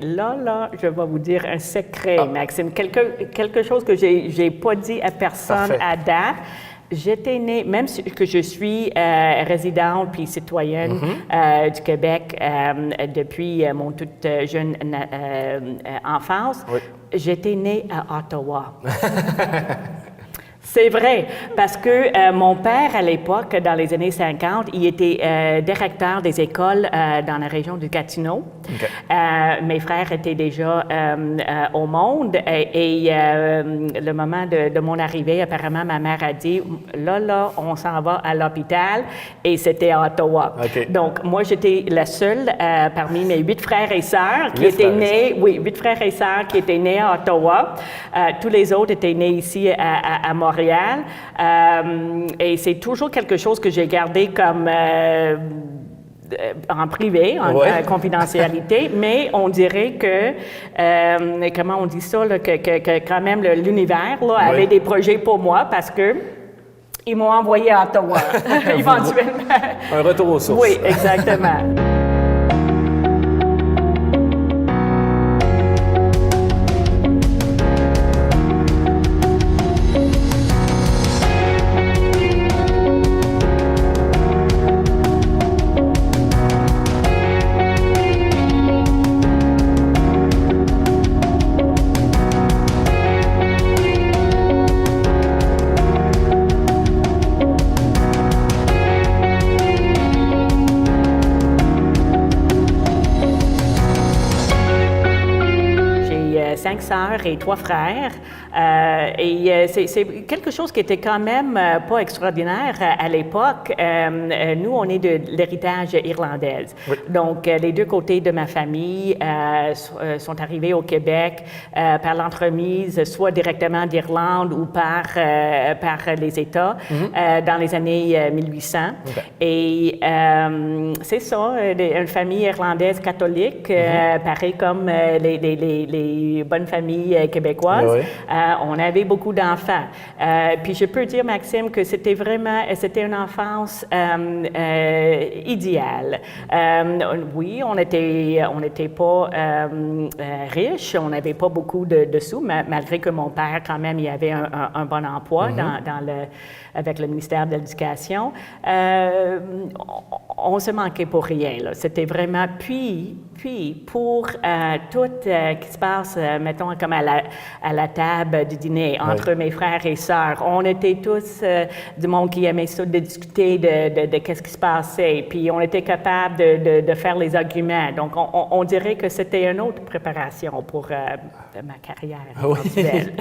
Là, je vais vous dire un secret, Maxime. Quelque chose que j'ai pas dit à personne à date. J'étais née, même si que je suis résidente puis citoyenne du Québec depuis mon toute jeune enfance, j'étais née à Ottawa. C'est vrai, parce que mon père, à l'époque, dans les années 50, il était directeur des écoles dans la région du Gatineau. Mes frères étaient déjà au monde et le moment de mon arrivée, apparemment, ma mère a dit « Là, on s'en va à l'hôpital » et c'était à Ottawa. Donc, moi, j'étais la seule parmi mes 8 frères et sœurs qui étaient nés, 8 frères et sœurs qui étaient nés à Ottawa. Tous les autres étaient nés ici à Montréal. Et c'est toujours quelque chose que j'ai gardé comme en privé, en confidentialité, mais on dirait que, comment on dit ça, là, que quand même l'univers là, avait des projets pour moi parce que ils m'ont envoyé à Ottawa, éventuellement. Un retour aux sources. Oui, exactement. J'ai 5 sœurs et 3 frères. C'est quelque chose qui était quand même pas extraordinaire à l'époque. Nous, on est de l'héritage irlandais. Donc, les deux côtés de ma famille sont arrivés au Québec par l'entremise, soit directement d'Irlande ou par les États dans les années 1800. Et c'est ça, une famille irlandaise catholique, pareil comme les bonnes familles québécoises. On avait beaucoup d'enfants. Puis je peux dire, Maxime, que c'était une enfance idéale. Oui, on n'était pas riches, on n'avait pas beaucoup de sous, malgré que mon père, quand même, il avait un bon emploi avec le ministère de l'Éducation. On se manquait pour rien, là. C'était vraiment... Puis pour tout qui se passe, mettons, comme à la table du dîner, entre mes frères et sœurs, on était tous du monde qui aimait ça, de discuter de qu'est-ce qui se passait, puis on était capable de faire les arguments. Donc, on dirait que c'était une autre préparation pour ma carrière éventuelle.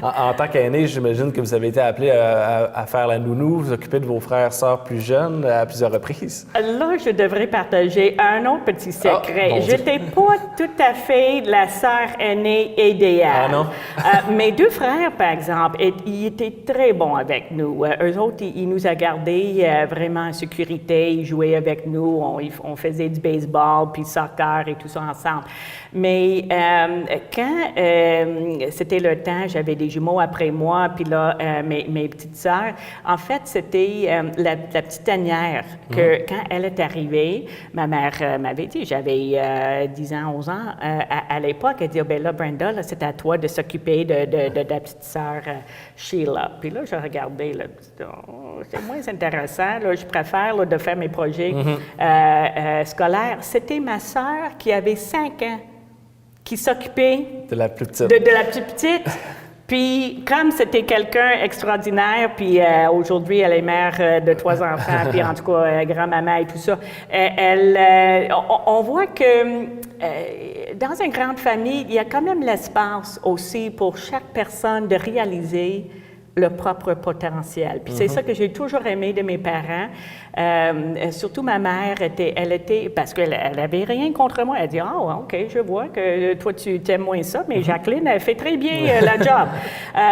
En tant qu'aîné, j'imagine que vous avez été appelé à faire la nounou, vous occuper de vos frères et sœurs plus jeunes à plusieurs reprises. Là, je devrais partager un autre petit secret. Je n'étais pas tout à fait la sœur aînée idéale. Mes 2 frères, par exemple, ils étaient très bons avec nous. Eux autres, ils nous ont gardés vraiment en sécurité. Ils jouaient avec nous. On faisait du baseball, puis soccer et tout ça ensemble. Mais quand c'était le temps, j'avais des jumeaux après moi, puis là, mes petites sœurs, en fait, c'était la petite dernière que quand elle est arrivée, ma mère m'avait dit, j'avais 10 ans, 11 ans à l'époque, elle dit, ben là, Brenda, là, c'est à toi de s'occuper de ta petite sœur Sheila. Puis là, je regardais, là, c'est moins intéressant, là, je préfère là, de faire mes projets scolaires. C'était ma sœur qui avait 5 ans, qui s'occupait de la plus petite. De la plus petite. Puis, comme c'était quelqu'un extraordinaire, puis aujourd'hui, elle est mère de 3 enfants, puis en tout cas, grand-maman et tout ça, on voit que dans une grande famille, il y a quand même l'espace aussi pour chaque personne de réaliser le propre potentiel. Puis c'est ça que j'ai toujours aimé de mes parents. Surtout ma mère, elle était, parce qu'elle avait rien contre moi. Elle dit, OK, je vois que toi, tu t'aimes moins ça, mais Jacqueline, elle fait très bien la job.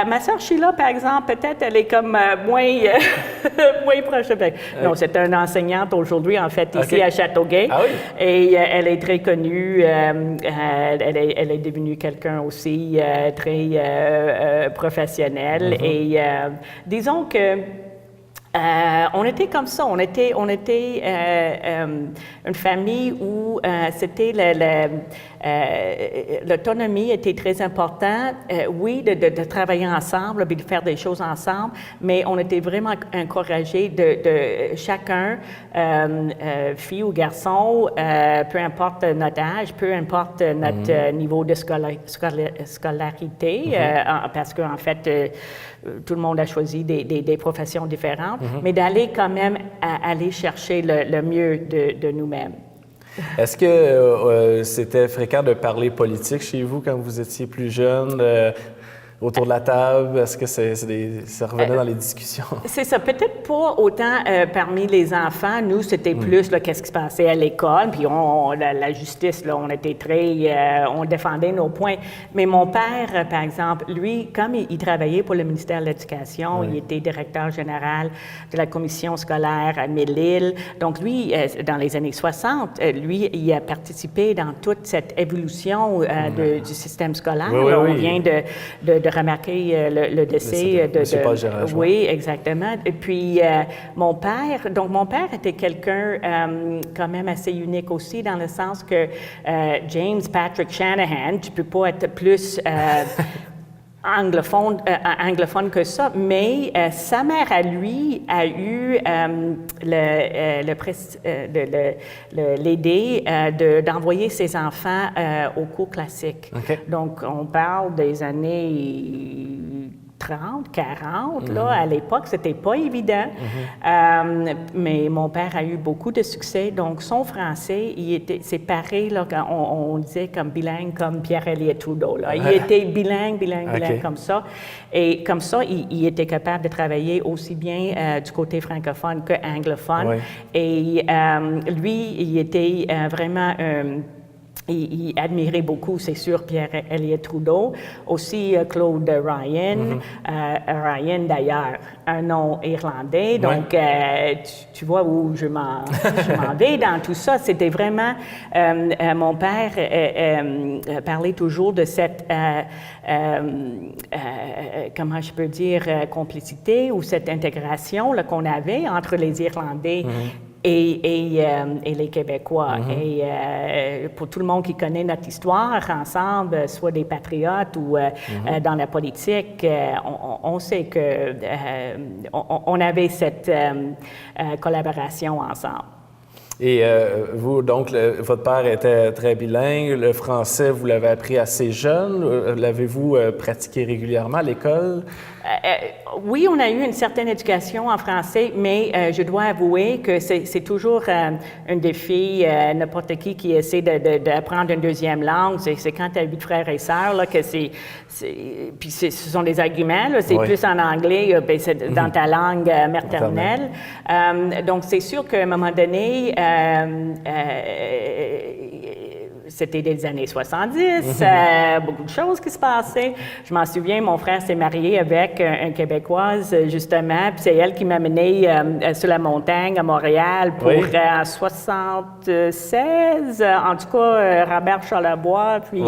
Ma sœur Sheila, par exemple, peut-être, elle est comme moins proche de... Non, c'est une enseignante aujourd'hui, en fait, ici à Châteauguay. Et elle est très connue. Elle est devenue quelqu'un aussi très professionnel. Et disons que On était comme ça. On était une famille où c'était l'autonomie était très importante. Oui, de travailler ensemble, puis de faire des choses ensemble, mais on était vraiment encouragés de chacun, fille ou garçon, peu importe notre âge, peu importe notre niveau de scolarité, parce qu'en fait, tout le monde a choisi des professions différentes, mais d'aller quand même aller chercher le mieux de nous-mêmes. Est-ce que c'était fréquent de parler politique chez vous quand vous étiez plus jeune, autour de la table? Est-ce que ça revenait dans les discussions? C'est ça. Peut-être pas autant parmi les enfants. Nous, c'était plus qu'est-ce qui se passait à l'école. Puis la justice, là, on était très... on défendait nos points. Mais mon père, par exemple, lui, comme il travaillait pour le ministère de l'Éducation, il était directeur général de la commission scolaire à Mille-Îles. Donc, lui, dans les années 60, lui, il a participé dans toute cette évolution du système scolaire. Oui, là, oui, on vient de remarquer le décès de Paul Gérard. oui, exactement. Et puis, mon père était quelqu'un quand même assez unique aussi, dans le sens que James Patrick Shanahan, tu peux pas être plus anglophone que ça, mais sa mère à lui a eu l'idée d'envoyer ses enfants au cours classique. Okay. Donc, on parle des années 30, 40, là, à l'époque, c'était pas évident. Mais mon père a eu beaucoup de succès. Donc, son français, il était séparé, là, quand on disait comme bilingue, comme Pierre Elliott Trudeau, là. Il était bilingue comme ça. Et comme ça, il était capable de travailler aussi bien du côté francophone que anglophone. Ouais. Et lui, il était vraiment... Il admirait beaucoup, c'est sûr, Pierre Elliott Trudeau, aussi Claude Ryan. Ryan, d'ailleurs, un nom irlandais. Donc, tu vois où je m'en vais dans tout ça. C'était vraiment... mon père parlait toujours de cette... comment je peux dire, complicité ou cette intégration là, qu'on avait entre les Irlandais et les Québécois. Et pour tout le monde qui connaît notre histoire ensemble, soit des patriotes ou dans la politique, on sait que on avait cette collaboration ensemble. Et vous, donc, votre père était très bilingue. Le français, vous l'avez appris assez jeune. L'avez-vous pratiqué régulièrement à l'école? Oui, on a eu une certaine éducation en français, mais je dois avouer que c'est toujours un défi. N'importe qui essaie d'apprendre une deuxième langue, c'est quand tu as 8 frères et sœurs, là, que puis ce sont des arguments, là, c'est plus en anglais, ben, c'est dans ta langue maternelle. Donc, c'est sûr qu'à un moment donné, c'était des années 70, beaucoup de choses qui se passaient. Je m'en souviens, mon frère s'est marié avec une Québécoise, justement, puis c'est elle qui m'a mené sur la montagne à Montréal pour en 76, en tout cas, Robert Charlebois, puis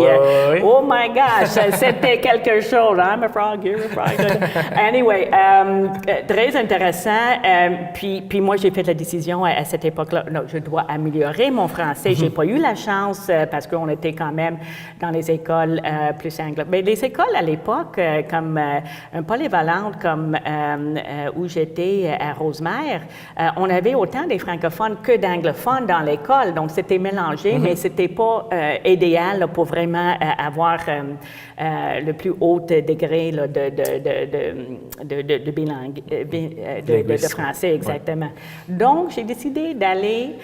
oh my gosh, c'était quelque chose, I'm a frog, you're a frog. Anyway, très intéressant, puis moi, j'ai fait la décision à cette époque-là, non, je dois améliorer mon français. J'ai pas eu la chance, parce qu'on était quand même dans les écoles plus anglophones. Mais les écoles à l'époque, comme un polyvalente comme où j'étais à Rosemère, on avait autant des francophones que d'anglophones dans l'école. Donc, c'était mélangé, mais c'était pas idéal là, pour vraiment avoir le plus haut degré là, de bilingue, de français, exactement. Donc, j'ai décidé d'aller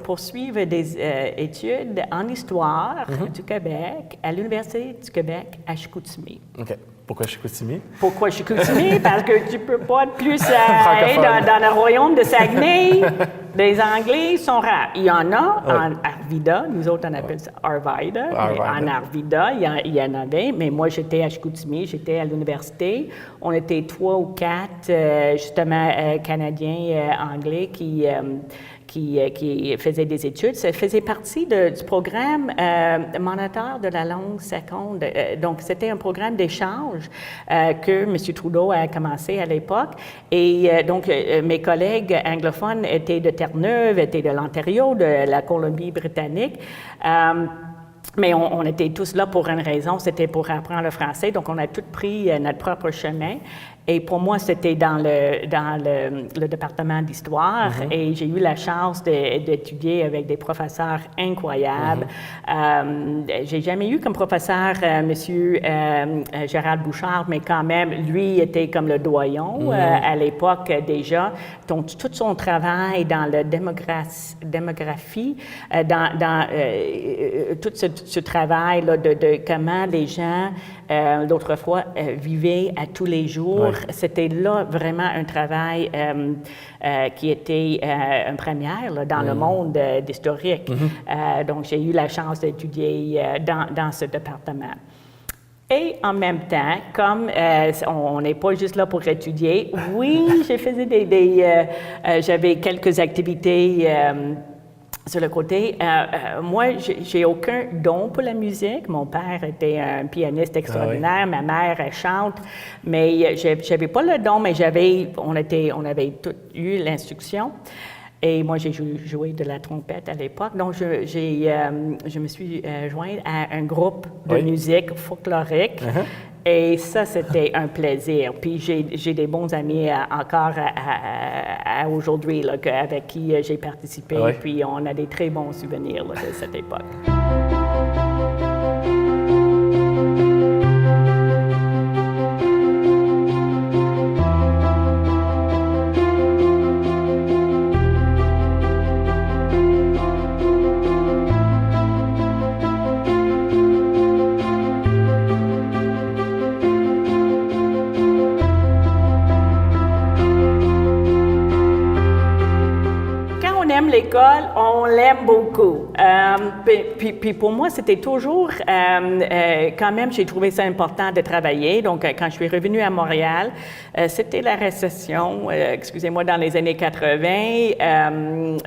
poursuivre des études en histoire du Québec à l'Université du Québec à Chicoutimi. OK. Pourquoi Chicoutimi? Pourquoi Chicoutimi? Parce que tu peux pas être plus dans le royaume de Saguenay. Les Anglais sont rares. Il y en a en Arvida, nous autres on appelle ça Arvida. En Arvida, il y en avait, mais moi j'étais à Chicoutimi, j'étais à l'université. On était 3 ou 4 justement Canadiens anglais qui qui faisait des études. Ça faisait partie du programme moniteur de la langue seconde. Donc, c'était un programme d'échange que M. Trudeau a commencé à l'époque. Et donc, mes collègues anglophones étaient de Terre-Neuve, étaient de l'Ontario, de la Colombie-Britannique. Mais on était tous là pour une raison, c'était pour apprendre le français. Donc, on a tous pris notre propre chemin. Et pour moi, c'était dans le département d'histoire. Et j'ai eu la chance d'étudier avec des professeurs incroyables. J'ai jamais eu comme professeur M. Gérald Bouchard, mais quand même, lui était comme le doyen à l'époque déjà. Donc, tout son travail dans la démographie, tout ce travail là, de comment les gens, d'autrefois, vivaient à tous les jours. C'était là vraiment un travail qui était une première là, dans le monde d'historique. Donc, j'ai eu la chance d'étudier dans ce département. Et en même temps, comme on n'est pas juste là pour étudier, oui, j'ai fait j'avais quelques activités sur le côté. Moi, j'ai aucun don pour la musique. Mon père était un pianiste extraordinaire, ma mère, elle chante, mais j'avais pas le don, mais on avait tous eu l'instruction. Et moi, j'ai joué de la trompette à l'époque. Donc, je me suis jointe à un groupe de musique folklorique. Et ça, c'était un plaisir. Puis, j'ai des bons amis encore à aujourd'hui là, avec qui j'ai participé. Puis, on a des très bons souvenirs là, de cette époque. L'école, on l'aime beaucoup. Puis pour moi, c'était toujours, quand même, j'ai trouvé ça important de travailler. Donc, quand je suis revenue à Montréal, c'était la récession, excusez-moi, dans les années 80.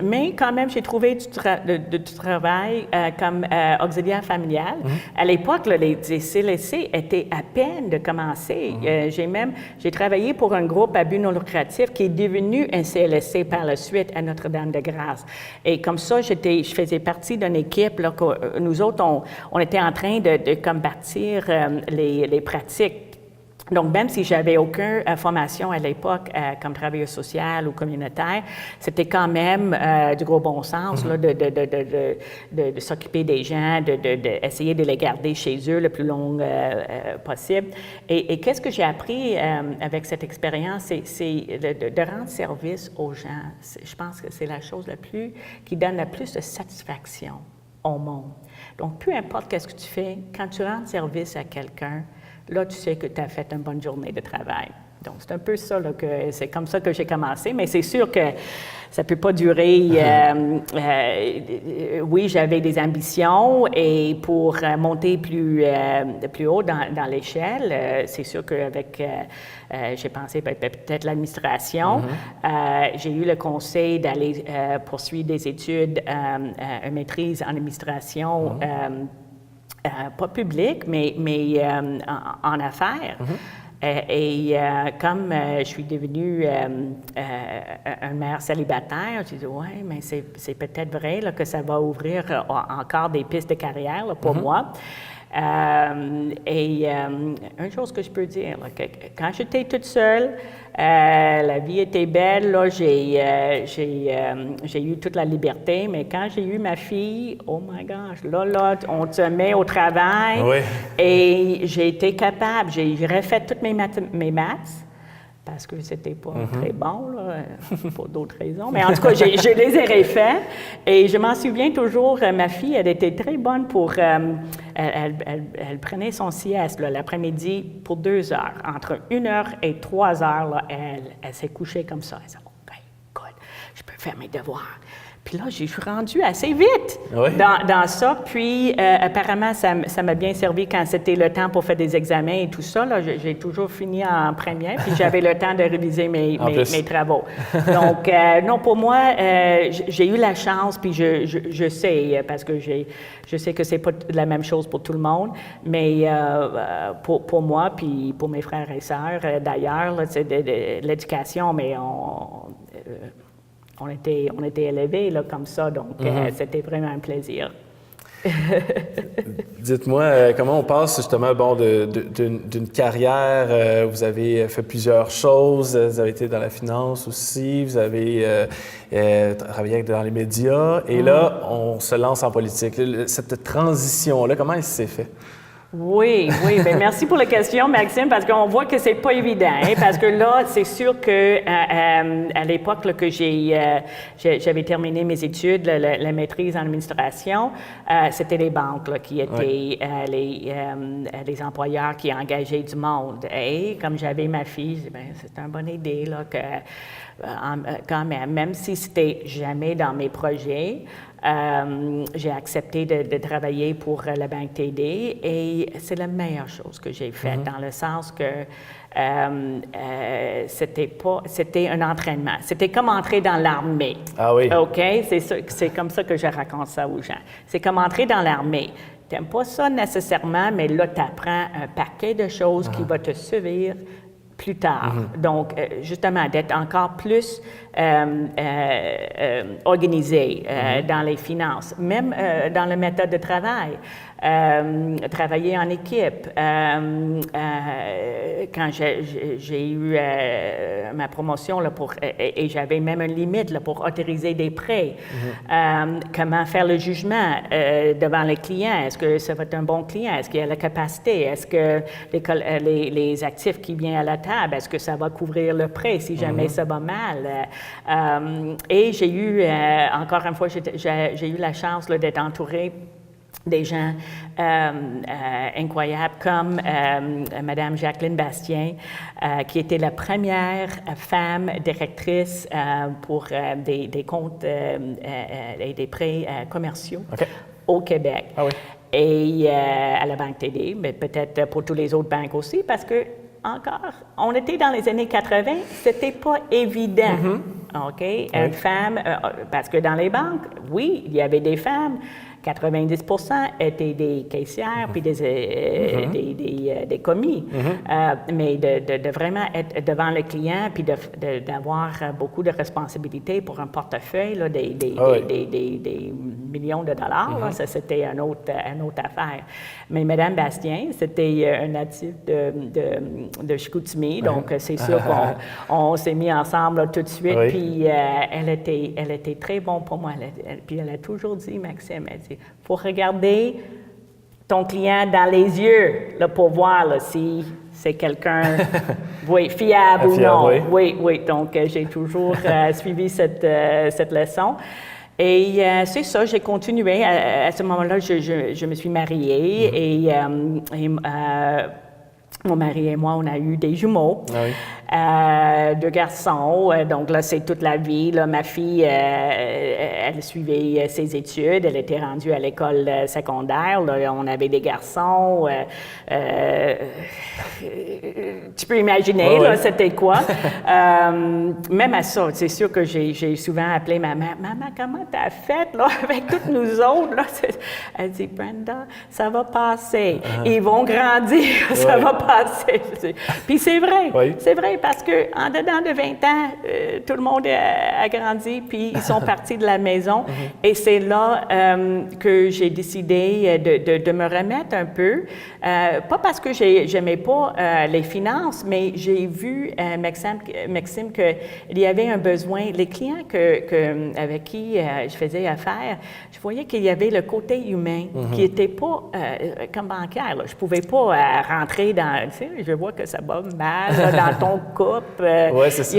Mais quand même, j'ai trouvé du travail comme auxiliaire familial. À l'époque, les CLSC étaient à peine de commencer. J'ai travaillé pour un groupe à but non lucratif qui est devenu un CLSC par la suite à Notre-Dame-de-Grâce. Et comme ça, je faisais partie d'une équipe, là, que nous autres, on était en train de comme bâtir les pratiques. Donc, même si j'avais aucune formation à l'époque comme travailleuse sociale ou communautaire, c'était quand même du gros bon sens là, de s'occuper des gens, d'essayer de les garder chez eux le plus long possible. Et qu'est-ce que j'ai appris avec cette expérience, c'est de rendre service aux gens. Je pense que c'est la chose qui donne la plus de satisfaction au monde. Donc, peu importe qu'est-ce que tu fais, quand tu rends service à quelqu'un, là, tu sais que tu as fait une bonne journée de travail. Donc, c'est un peu ça, là, c'est comme ça que j'ai commencé, mais c'est sûr que ça ne peut pas durer. Oui, j'avais des ambitions et pour monter plus haut dans l'échelle, c'est sûr qu'avec, j'ai pensé peut-être l'administration. J'ai eu le conseil d'aller poursuivre des études, une maîtrise en administration. Pas public, mais en affaires. Comme je suis devenue un mère célibataire, j'ai dit, oui, mais c'est peut-être vrai là, que ça va ouvrir encore des pistes de carrière là, pour moi. Une chose que je peux dire, là, que quand j'étais toute seule, la vie était belle, là, j'ai eu toute la liberté, mais quand j'ai eu ma fille, oh my gosh, là, on te met au travail et j'ai été capable, j'ai refait toutes mes maths, parce que c'était pas très bon, là, pour d'autres raisons. Mais en tout cas, je les ai refaits. Et je m'en souviens toujours, ma fille, elle était très bonne pour... elle prenait son sieste l'après-midi pour 2 heures. Entre 1 heure et 3 heures, là, elle s'est couchée comme ça. Elle disait, OK, good, je peux faire mes devoirs. Puis là, je suis rendue assez vite Oui. dans ça. Puis, apparemment, ça m'a bien servi quand c'était le temps pour faire des examens et tout ça. Là, j'ai toujours fini en première, puis j'avais le temps de réviser mes travaux. Donc, non, pour moi, j'ai eu la chance, puis je sais, parce que je sais que c'est pas la même chose pour tout le monde, mais pour moi, puis pour mes frères et sœurs, d'ailleurs, là, c'est de l'éducation, mais on était élevés là, comme ça, donc c'était vraiment un plaisir. Dites-moi, comment on passe justement d'une carrière, vous avez fait plusieurs choses, vous avez été dans la finance aussi, vous avez travaillé dans les médias, et là, on se lance en politique. Cette transition-là, comment elle s'est faite? Oui, bien, merci pour la question, Maxime, parce qu'on voit que c'est pas évident, hein, parce que là, c'est sûr que à l'époque là, que j'avais terminé mes études, la maîtrise en administration, c'était les banques là, qui étaient les employeurs qui engageaient du monde. Et comme j'avais ma fille, c'est une bonne idée là que quand même si c'était jamais dans mes projets. J'ai accepté de travailler pour la Banque TD et c'est la meilleure chose que j'ai faite dans le sens que c'était un entraînement. C'était comme entrer dans l'armée. Ah oui. OK? C'est comme ça que je raconte ça aux gens. C'est comme entrer dans l'armée. Tu n'aimes pas ça nécessairement, mais là, tu apprends un paquet de choses qui vont te servir plus tard. Donc, justement, d'être encore plus organisé dans les finances, même dans la méthode de travail. Travailler en équipe. Quand j'ai eu ma promotion là, et j'avais même une limite là, pour autoriser des prêts, comment faire le jugement devant les clients? Est-ce que ça va être un bon client? Est-ce qu'il y a la capacité? Est-ce que les actifs qui viennent à la table, est-ce que ça va couvrir le prêt si jamais ça va mal? Et j'ai eu, encore une fois, j'ai eu la chance là, d'être entourée des gens incroyables comme Madame Jacqueline Bastien, qui était la première femme directrice pour des comptes et des prêts commerciaux au Québec. Ah oui. Et à la Banque TD, mais peut-être pour toutes les autres banques aussi, parce que encore, on était dans les années 80, c'était pas évident. OK? Une femme, parce que dans les banques, oui, il y avait des femmes. 90% étaient des caissières puis des commis. Mais de vraiment être devant le client puis d'avoir beaucoup de responsabilités pour un portefeuille, là, des millions de dollars, là, ça, c'était une autre affaire. Mais Mme Bastien, c'était un natif de Chicoutimi, donc c'est sûr qu'on s'est mis ensemble là, tout de suite. Puis elle était très bonne pour moi. Puis elle a toujours dit, Maxime, elle dit, faut regarder ton client dans les yeux là, pour voir là, si c'est quelqu'un fiable ou non. Oui. Donc, j'ai toujours suivi cette leçon. Et c'est ça, j'ai continué. À ce moment-là, je me suis mariée et mon mari et moi, on a eu des jumeaux, 2 garçons. Donc là, c'est toute la vie. Là, ma fille, elle suivait ses études. Elle était rendue à l'école secondaire. Là, on avait des garçons. Tu peux imaginer, là, c'était quoi. Même à ça, c'est sûr que j'ai souvent appelé ma mère. « Maman, comment t'as fait là, avec toutes nous autres? » Là? Elle dit, « Brenda, ça va passer. Ils vont grandir, ça va passer. » Puis c'est vrai, c'est vrai, parce qu'en dedans de 20 ans, tout le monde a grandi, puis ils sont partis de la maison. Et c'est là que j'ai décidé de me remettre un peu. Pas parce que j'aimais pas les finances, mais j'ai vu, Maxime, qu'il y avait un besoin. Les clients avec qui je faisais affaire, je voyais qu'il y avait le côté humain qui n'était pas comme bancaire. Là. Je ne pouvais pas rentrer dans... Tu sais, je vois que ça va mal là, dans ton couple. C'est ça.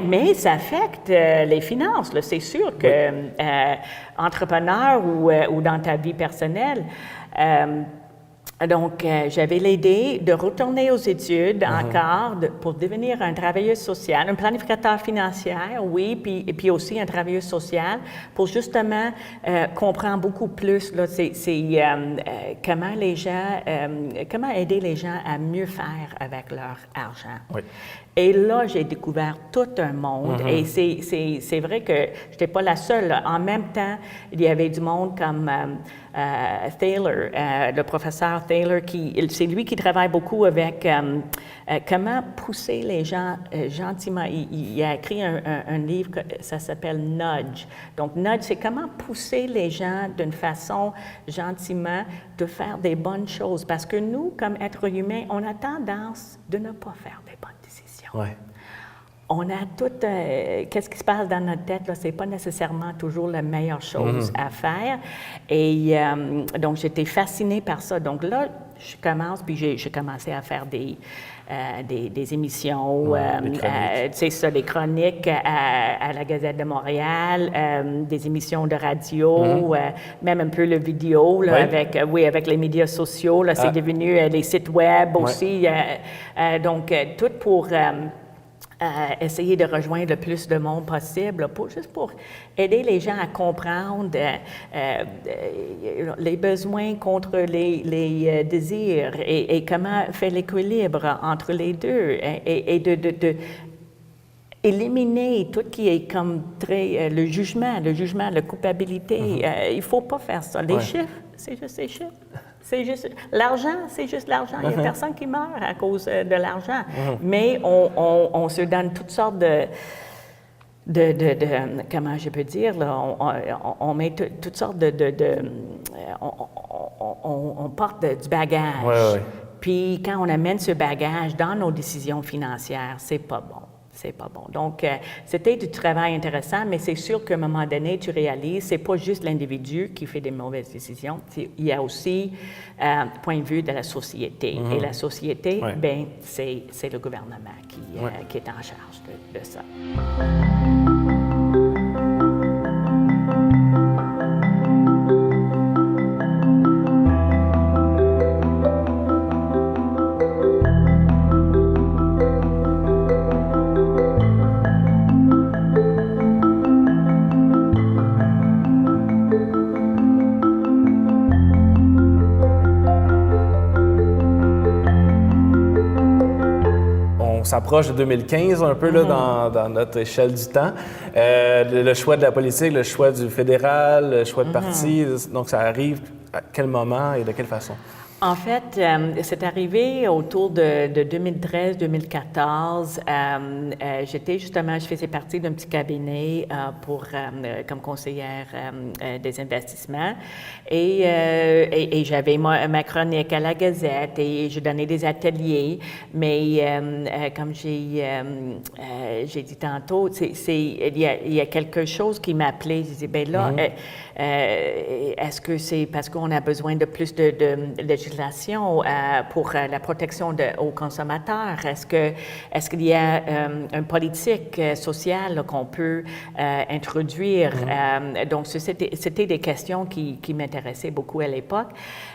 Mais ça affecte les finances. Là. C'est sûr que entrepreneur ou dans ta vie personnelle, Donc, j'avais l'idée de retourner aux études encore pour devenir un travailleur social, un planificateur financier, oui, puis aussi un travailleur social pour justement comprendre beaucoup plus là, comment les gens, comment aider les gens à mieux faire avec leur argent. Oui. Et là, j'ai découvert tout un monde. Et c'est vrai que je n'étais pas la seule. Là. En même temps, il y avait du monde comme Thaler, le professeur Thaler, c'est lui qui travaille beaucoup avec comment pousser les gens gentiment. Il a écrit un livre, ça s'appelle Nudge. Donc, Nudge, c'est comment pousser les gens d'une façon gentiment de faire des bonnes choses. Parce que nous, comme êtres humains, on a tendance de ne pas faire des bonnes décisions. Ouais. On a tout, qu'est-ce qui se passe dans notre tête, là, c'est pas nécessairement toujours la meilleure chose à faire. Et donc, j'étais fascinée par ça. Donc là, je commence, puis j'ai commencé à faire des émissions, c'est ça, des chroniques à la Gazette de Montréal, des émissions de radio, même un peu le vidéo, là, avec les médias sociaux, là, c'est devenu les sites web aussi. Donc, tout pour essayer de rejoindre le plus de monde possible, juste pour aider les gens à comprendre les besoins contre les désirs et comment faire l'équilibre entre les deux et de éliminer tout qui est comme le jugement, la culpabilité. Il ne faut pas faire ça. Les chiffres, c'est juste les chiffres. C'est juste l'argent, c'est juste l'argent. Il n'y a personne qui meurt à cause de l'argent. Mais on se donne toutes sortes de comment je peux dire, là, on met toutes sortes on porte du bagage. Puis quand on amène ce bagage dans nos décisions financières, c'est pas bon. C'est pas bon. Donc, c'était du travail intéressant, mais c'est sûr qu'à un moment donné, tu réalises, c'est pas juste l'individu qui fait des mauvaises décisions, il y a aussi le point de vue de la société. Et la société, ben, c'est le gouvernement qui est en charge de ça. On s'approche de 2015 un peu là, dans notre échelle du temps. Le choix de la politique, le choix du fédéral, le choix de parti, donc ça arrive à quel moment et de quelle façon? En fait, c'est arrivé autour de 2013-2014. J'étais justement, je faisais partie d'un petit cabinet comme conseillère des investissements et j'avais ma chronique à la Gazette et je donnais des ateliers. Mais comme j'ai dit tantôt, il y a quelque chose qui m'appelait. Je disais, bien là, est-ce que c'est parce qu'on a besoin de plus de législation pour la protection aux consommateurs? Est-ce qu'il y a une politique sociale qu'on peut introduire? Donc, c'était des questions qui m'intéressaient beaucoup à l'époque.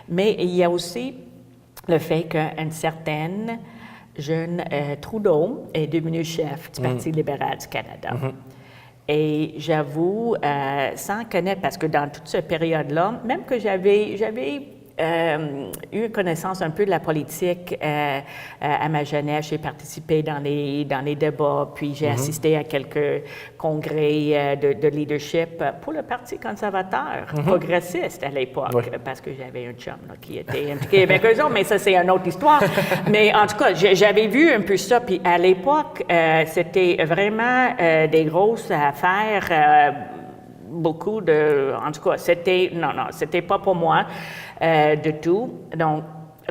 Mais il y a aussi le fait qu'une certaine jeune Trudeau est devenu chef du Parti libéral du Canada. Et j'avoue, sans connaître, parce que dans toute cette période-là, même que j'avais eu connaissance un peu de la politique à ma jeunesse. J'ai participé dans les débats, puis j'ai assisté à quelques congrès de leadership pour le Parti conservateur, progressiste à l'époque, parce que j'avais un chum là, qui était impliqué avec eux autres, mais ça, c'est une autre histoire. Mais en tout cas, j'avais vu un peu ça, puis à l'époque, c'était vraiment des grosses affaires. Beaucoup en tout cas, c'était pas pour moi du tout. Donc,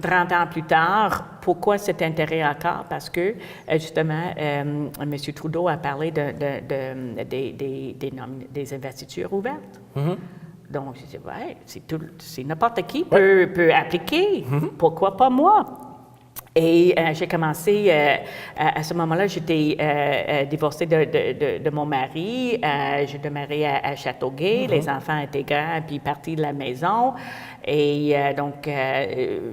30 ans plus tard, pourquoi cet intérêt encore? Parce que, justement, M. Trudeau a parlé des investitures ouvertes. Donc, je dis, ouais, c'est n'importe qui peut appliquer. Pourquoi pas moi? Et j'ai commencé, à ce moment-là, j'étais divorcée de mon mari. J'ai demeuré à Châteauguay. Les enfants étaient grands, puis partis de la maison. Et donc,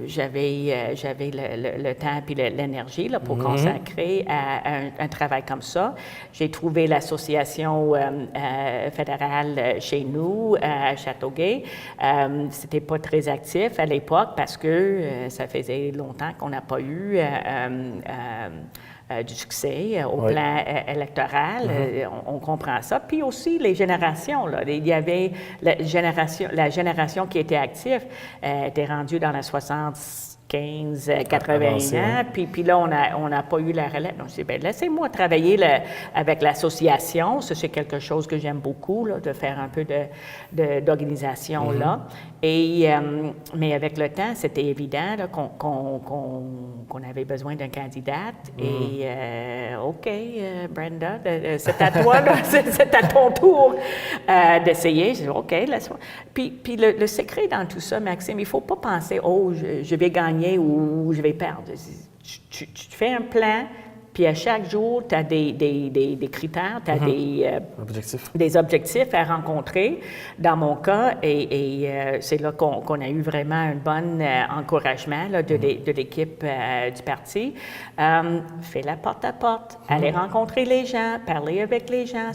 j'avais le temps et l'énergie là, pour consacrer à un travail comme ça. J'ai trouvé l'association fédérale chez nous, à Châteauguay. C'était pas très actif à l'époque parce que ça faisait longtemps qu'on n'a pas eu du succès au plan électoral. On comprend ça. Puis aussi les générations. Là. Il y avait la génération qui était active était rendue dans la 75, 80 ans. Puis là, on n'a pas eu la relève. Donc, je dis, bien, laissez-moi travailler avec l'association. Ça, c'est quelque chose que j'aime beaucoup, là, de faire un peu d'organisation là. Et, mais avec le temps, c'était évident là, qu'on avait besoin d'une candidate. Et OK, Brenda, c'est à toi, là, c'est à ton tour d'essayer. Je dis OK, laisse-moi. Puis le secret dans tout ça, Maxime, il ne faut pas penser, oh, je vais gagner ou je vais perdre. Tu fais un plan. Puis à chaque jour, tu as des critères, tu as des objectifs à rencontrer. Dans mon cas, et c'est là qu'on a eu vraiment un bon encouragement là, de l'équipe du parti. Fais la porte-à-porte, aller rencontrer les gens, parler avec les gens,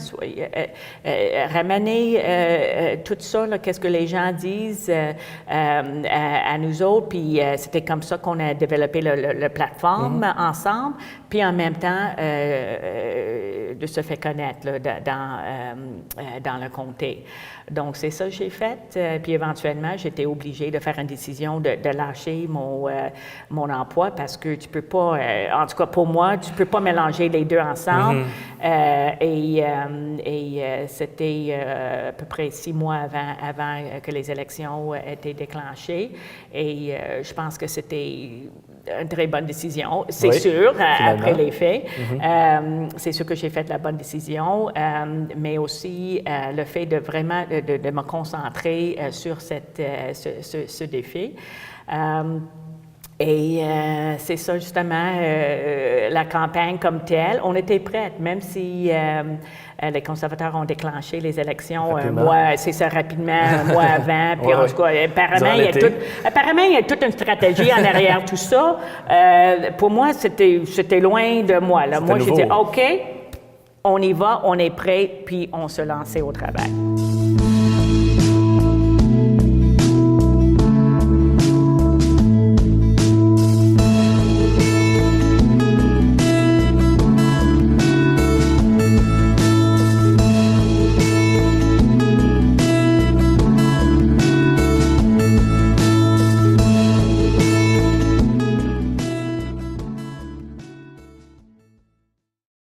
ramener tout ça, qu'est-ce que les gens disent à nous autres. Puis c'était comme ça qu'on a développé le plateforme ensemble. Puis en même temps, de se faire connaître là, dans le comté. Donc, c'est ça que j'ai fait. Puis éventuellement, j'étais obligée de faire une décision de lâcher mon emploi parce que tu peux pas, en tout cas pour moi, tu peux pas mélanger les deux ensemble. Et c'était à peu près 6 mois avant que les élections étaient déclenchées. Et je pense que c'était une très bonne décision, c'est sûr, après les faits. C'est sûr que j'ai fait la bonne décision, mais aussi le fait de vraiment de me concentrer sur ce défi. Et c'est ça, justement, la campagne comme telle. On était prêtes, même si les conservateurs ont déclenché les élections c'est ça, rapidement, un mois avant. Puis en tout cas, apparemment, il y a toute une stratégie en arrière tout ça. Pour moi, c'était loin de moi. Là. Moi, j'ai dit, OK, on y va, on est prêt, puis on se lançait au travail.